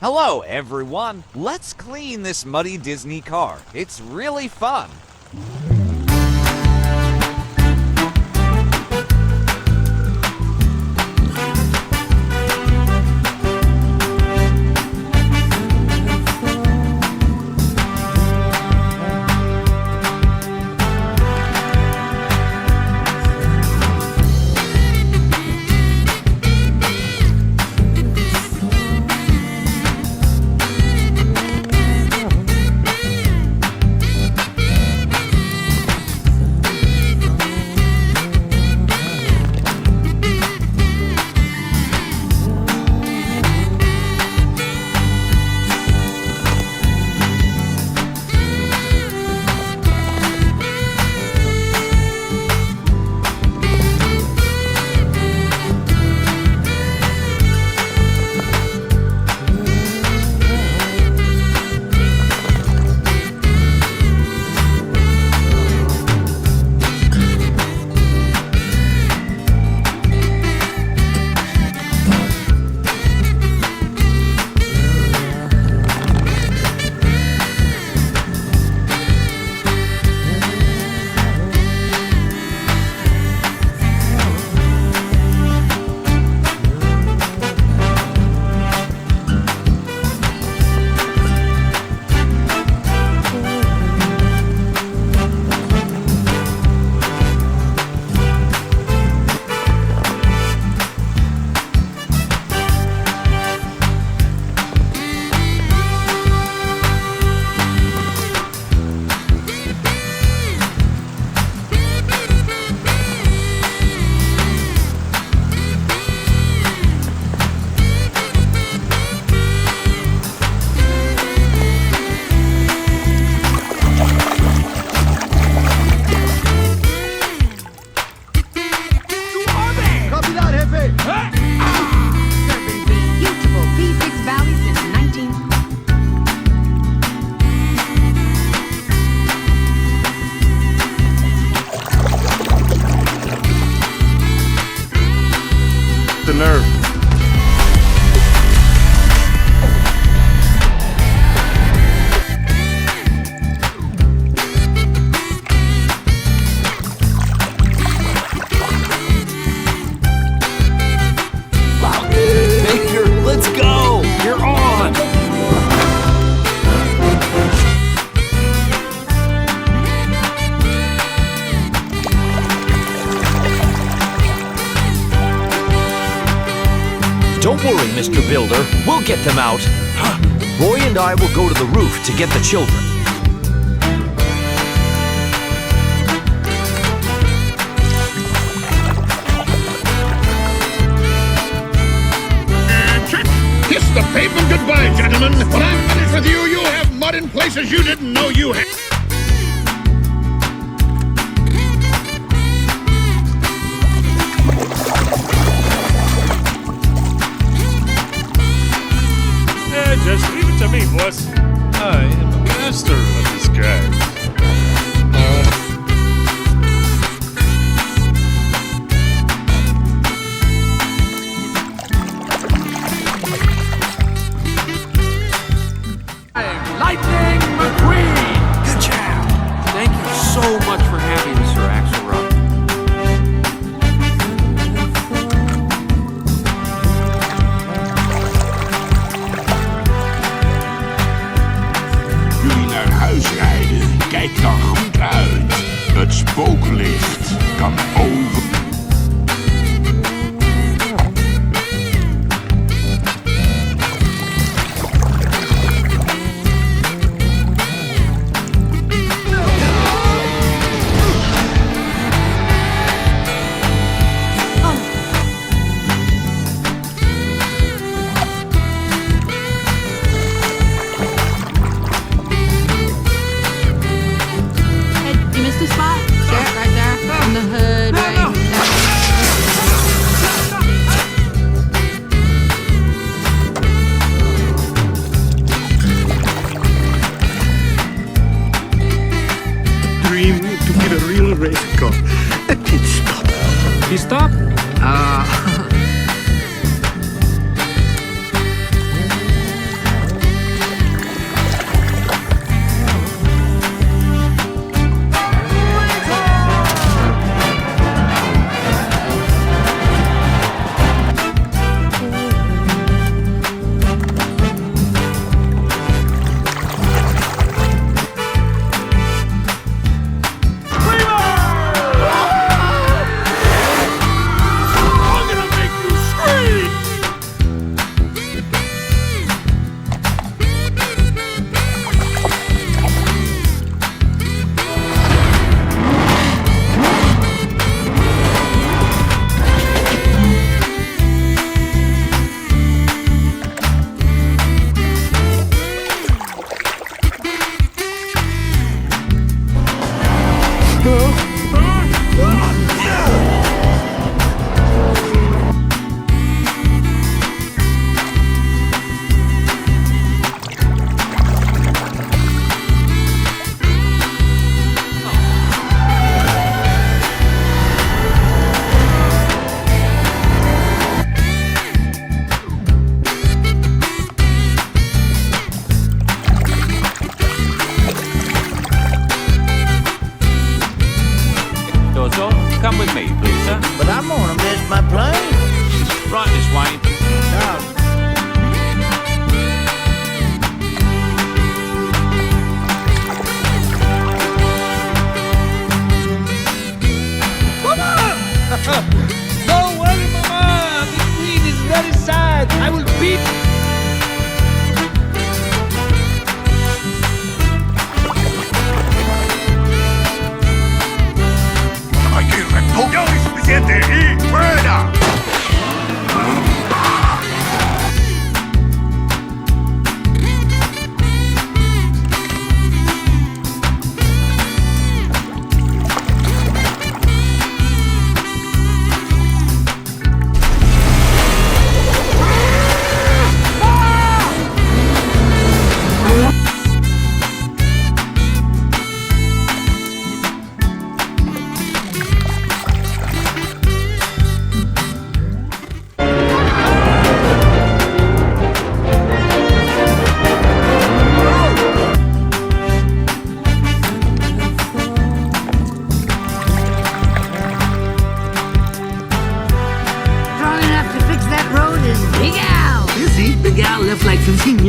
Hello, everyone. Let's clean this muddy Disney car. It's really fun. The nerve. Victor, let's go! You're on! Don't worry, Mr. Builder. We'll get them out. Roy and I will go to the roof to get the children. Kiss the pavement goodbye, gentlemen. When I'm finished with you, you'll have mud in places you didn't know you had. Just leave it to me, boss. I am the master of disguise. Lightning McQueen! Good job! Thank you so much for having me, Sir Axelrod. Jullie naar huis rijden, kijk dan goed uit. Het spooklicht kan over... You missed a spot? Sure, right there. On the hood, right there. Dream to get a real race car. A pit stop. You stop?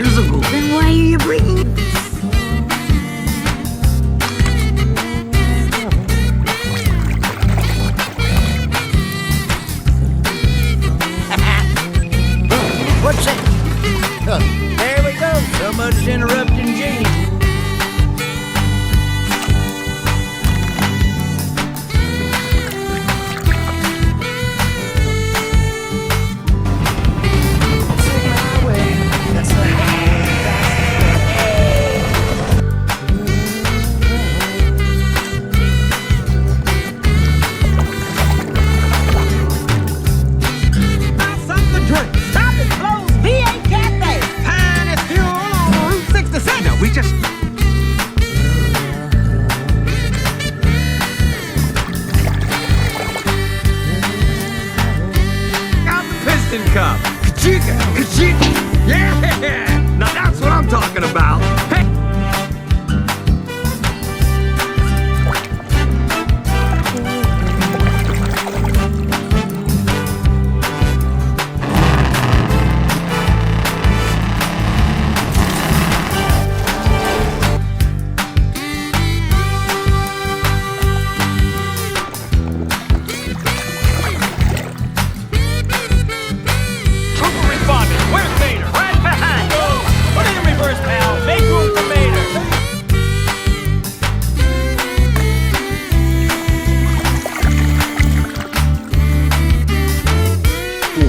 years ago. Then why are you bringing What's that? There we go. Someone's interrupting Jeannie. Cup. Ka-chika, ka-chika. Yeah! Now that's what I'm talking about. Hey!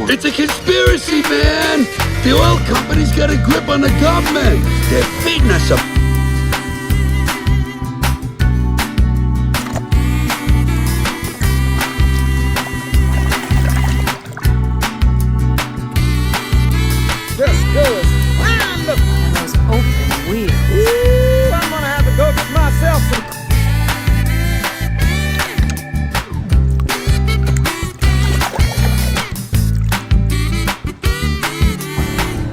It's a conspiracy, man! The oil company's got a grip on the government! They're feeding us a... Just go as round up. And those open wheels. Ooh, I'm gonna have to go get myself some...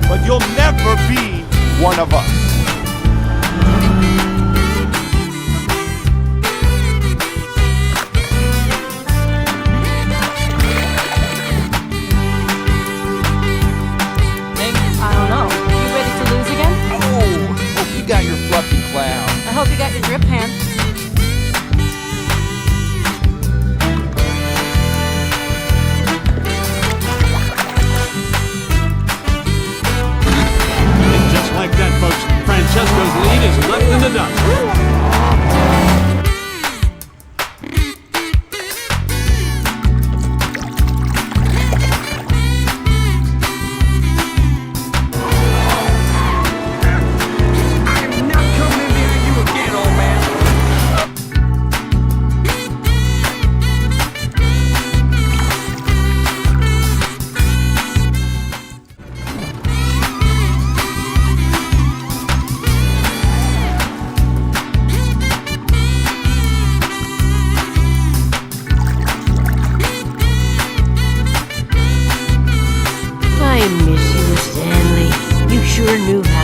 But you'll never be one of us. I don't know. You ready to lose again? Oh, hope you got your fluffy clown. I hope you got your drip hand. Just like that, folks, Francesco's lead is left in the dust. I'm not coming near you again, old man. I miss you, Stanley. You sure knew how